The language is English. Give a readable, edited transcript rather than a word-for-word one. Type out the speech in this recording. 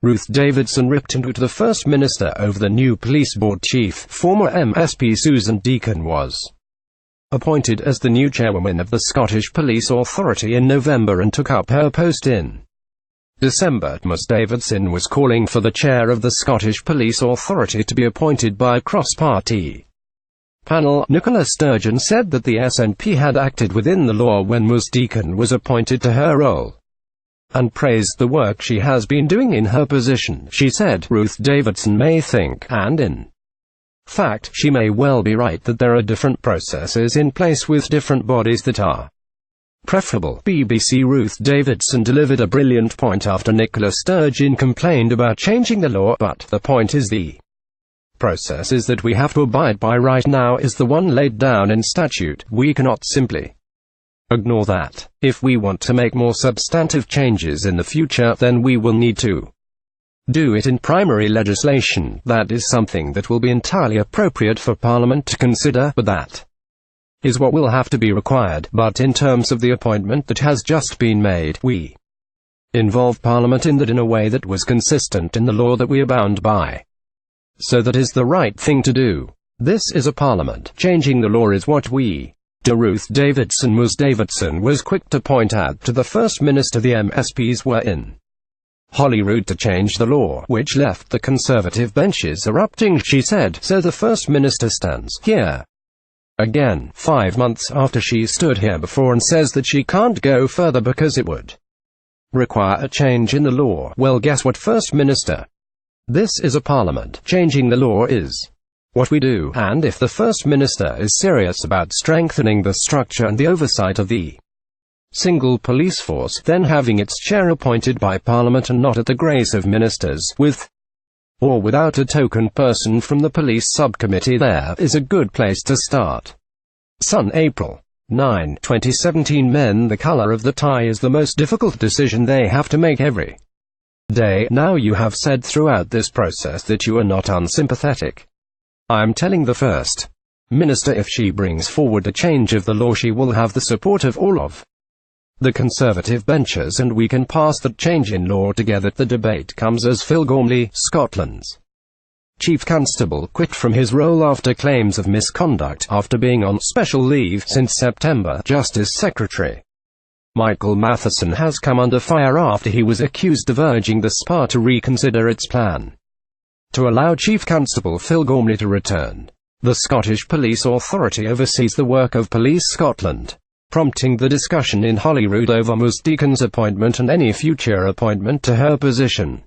Ruth Davidson ripped into the First Minister over the new police board chief. Former MSP Susan Deacon was appointed as the new chairwoman of the Scottish Police Authority in November and took up her post in December. Ms Davidson was calling for the chair of the Scottish Police Authority to be appointed by a cross-party panel. Nicola Sturgeon said that the SNP had acted within the law when Ms Deacon was appointed to her role, and praised the work she has been doing in her position. She said, Ruth Davidson may think, and in fact, she may well be right, that there are different processes in place with different bodies that are preferable. BBC Ruth Davidson delivered a brilliant point after Nicola Sturgeon complained about changing the law, but the point is the processes that we have to abide by right now is the one laid down in statute. We cannot simply ignore that. If we want to make more substantive changes in the future, then we will need to do it in primary legislation. That is something that will be entirely appropriate for Parliament to consider, but that is what will have to be required. But in terms of the appointment that has just been made, we involve Parliament in that in a way that was consistent in the law that we are bound by. So that is the right thing to do. This is a Parliament. Changing the law is what we do. Ruth Davidson. Ms Davidson was quick to point out to the First Minister the MSPs were in Holyrood to change the law, which left the Conservative benches erupting. She said, so the First Minister stands here again, 5 months after she stood here before, and says that she can't go further because it would require a change in the law. Well, guess what, First Minister? This is a Parliament. Changing the law is what we do, and if the First Minister is serious about strengthening the structure and the oversight of the single police force, then having its chair appointed by Parliament and not at the grace of ministers, with or without a token person from the police subcommittee, there is a good place to start. Sun, April 9, 2017. Men, the color of the tie is the most difficult decision they have to make every day. Now, you have said throughout this process that you are not unsympathetic. I am telling the First Minister, if she brings forward a change of the law, she will have the support of all of the Conservative benches, and we can pass that change in law together. The debate comes as Phil Gormley, Scotland's Chief Constable, quit from his role after claims of misconduct, after being on special leave since September. Justice Secretary Michael Matheson has come under fire after he was accused of urging the SPA to reconsider its plan to allow Chief Constable Phil Gormley to return. The Scottish Police Authority oversees the work of Police Scotland, prompting the discussion in Holyrood over Ms Deacon's appointment and any future appointment to her position.